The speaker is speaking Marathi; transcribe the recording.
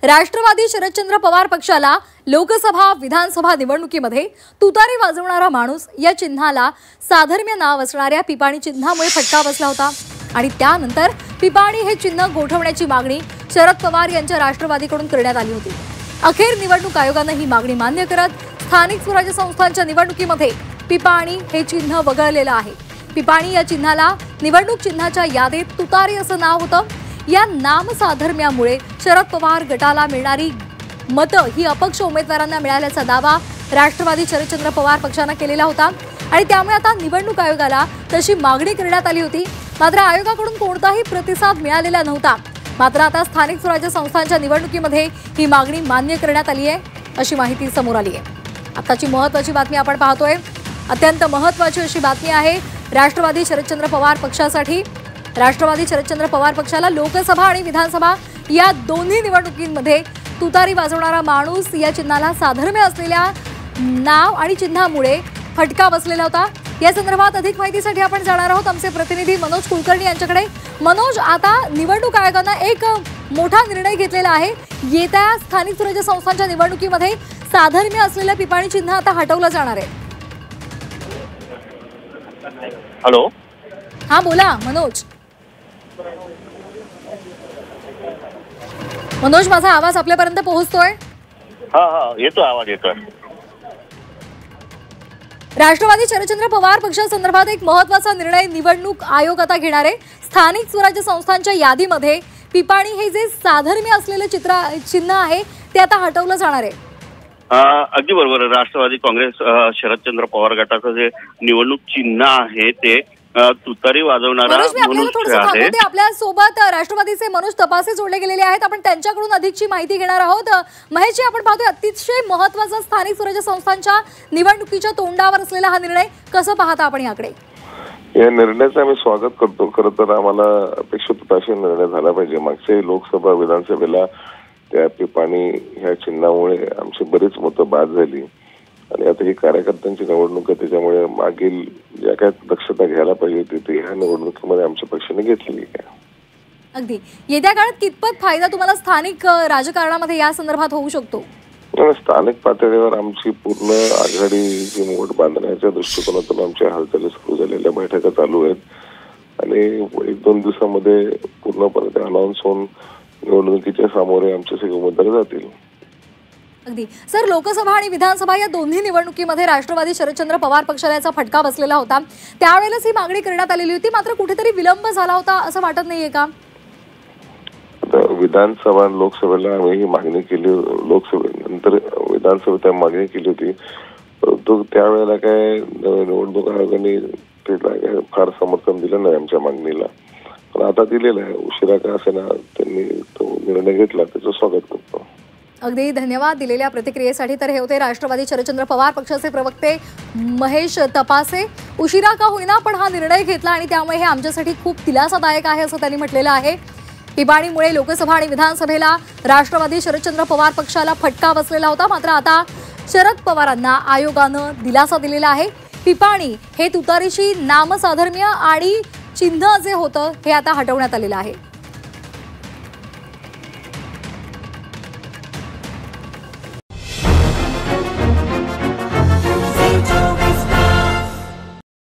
राष्ट्रवादी शरदचंद्र पवार पक्षाला लोकसभा विधानसभा निवडणुकीमध्ये तुतारी वाजवणारा माणूस या चिन्हाला साधर्म्य नाव असणाऱ्या पिपाणी चिन्हामुळे फटका बसला होता आणि त्यानंतर पिपाणी हे चिन्ह गोठवण्याची मागणी शरद पवार यांच्या राष्ट्रवादीकडून करण्यात आली होती। अखेर निवडणूक आयोगाने ही मागणी मान्य करत स्थानिक स्वराज्य संस्थांच्या निवडणुकीमध्ये पिपाणी हे चिन्ह वगळलेलं आहे। पिपाणी या चिन्हाला निवडणूक चिन्हाच्या यादीत तुतारी असं नाव होतं। या नामसाधर्म्यामुळे शरद पवार गटाला मिळणारी मतं ही अपक्ष उमेदवारांना मिळाल्याचा दावा राष्ट्रवादी शरदचंद्र पवार पक्षाने केलेला होता आणि त्यामुळे आता निवडणूक आयोगाला तशी मागणी करण्यात आली होती, मात्र आयोगाकडून कोणताही प्रतिसाद मिळालेला नव्हता। मात्र आता स्थानिक स्वराज्य संस्थांच्या निवडणुकीमध्ये ही मागणी मान्य करण्यात आली आहे अशी माहिती समोर आली आहे। आताची महत्त्वाची बातमी आपण पाहतोय, अत्यंत महत्त्वाची अशी बातमी आहे राष्ट्रवादी शरदचंद्र पवार पक्षासाठी। राष्ट्रवादी शरदचंद्र पवार पक्षाला लोकसभा आणि विधानसभा या दोन्ही निवडणुकींमध्ये तुतारी वाजवणारा माणूस या चिन्हाला साधर्म्य असलेल्या नाव आणि चिन्हामुळे फटका बसलेला होता। या संदर्भात अधिक माहितीसाठी आपण जाणार आहोत आमचे प्रतिनिधी मनोज कुलकर्णी यांच्याकडे। मनोज, आता निवडणूक आयोगाने एक मोठा निर्णय घेतलेला आहे। येत्या स्थानिक स्वराज्य संस्थांच्या निवडणुकीमध्ये साधर्म्य असलेलं पिपाणी चिन्ह आता हटवलं जाणार आहे। हॅलो, हा बोला मनोज। मनोज, माझा आवाज आपल्यापर्यंत पोहोचतोय? हा येतो, आवाज येतोय। राष्ट्रवादी शरदचंद्र पवार पक्षासंदर्भात एक महत्त्वाचा निर्णय निवडणूक आयोग आता घेणार आहे। स्थानिक स्वराज्य संस्थांच्या यादीमध्ये पिपाणी हे जे साधर्म्य असलेलं चिन्ह आहे ते आता हटवलं जाणार आहे। अगदी बरोबर। राष्ट्रवादी काँग्रेस शरदचंद्र पवार गटाचं जे निवडणूक चिन्ह आहे ते तुतारी वाजवणारा मनुष्य आहे। आपल्या सोबत राष्ट्रवादीचे मनोज तपासे जोडले गेलेले आहेत, आपण त्यांच्याकडून अधिकची माहिती घेणार आहोत। महेशजी, आपण पाहतोय अतिशय महत्त्वाचा स्थानिक स्वराज्य संस्थांच्या निवडणुकीच्या तोंडावर असलेला हा निर्णय, कसं पाहता आपण याकडे? या निर्णयाचं आम्ही स्वागत करतो। खरं तर आम्हाला अपेक्षित होता असा निर्णय झाला पाहिजे। मागच्या लोकसभा विधानसभेला त्या पिपाणी ह्या चिन्हामुळे आमची बरीच मतं बाद झाली आणि आता ही कार्यकर्त्यांची निवडणूक आहे, त्याच्यामुळे मागील ज्या काय दक्षता घ्यायला पाहिजे तिथे ह्या निवडणुकीमध्ये आमच्या पक्षाने घेतलेली आहे। अगदी येत्या काळात कितपत फायदा तुम्हाला स्थानिक राजकारणामध्ये या संदर्भात होऊ शकतो? स्थानिक पातळीवर आमची पूर्ण आघाडी ही मोठ बांधण्याच्या दृष्टिकोनातून आमच्या हालचाली सुरू झालेल्या बैठका चालू आहेत आणि 1-2 दिवसामध्ये पूर्णपणे ते अनाउन्स होऊन निवडणुकीच्या सामोरे आमचे सगळे उमेदवार जातील। अगदी सर, लोकसभा आणि विधानसभा या दोन्ही निवडणुकीमध्ये राष्ट्रवादी शरदचंद्र पवार पक्षाला याचा फटका बसलेला होता। त्यावेळेलाच ही मागणी करण्यात आलेली होती, मात्र कुठेतरी विलंब झाला होता असं वाटत नाहीये का? विधानसभा लोकसभेला आम्ही ही मागणी केली, लोकसभेनंतर विधानसभेत मागणी केली होती, परंतु त्यावेळेला काय निवडणूक आयोगाने फार समर्थन दिलं नाही आमच्या मागणीला, पण आता दिलेलं आहे। उशिरा का असेना त्यांनी तो निर्णय घेतला, त्याचं स्वागत करतो। अगदी धन्यवाद दिलेल्या प्रतिक्रियेसाठी। तर हे होते राष्ट्रवादी शरदचंद्र पवार पक्षाचे प्रवक्ते महेश तपासे। उशिरा का होईना पण हा निर्णय घेतला आणि त्यामुळे हे आमच्यासाठी खूप दिलासादायक आहे असं त्यांनी म्हटलेलं आहे। पिपाणीमुळे लोकसभा आणि विधानसभेला राष्ट्रवादी शरदचंद्र पवार पक्षाला फटका बसलेला होता, मात्र आता शरद पवारांना आयोगानं दिलासा दिलेला आहे। पिपाणी हे तुतारीची नामसाधर्म्य आणि चिन्ह जे होतं हे आता हटवण्यात आलेलं आहे।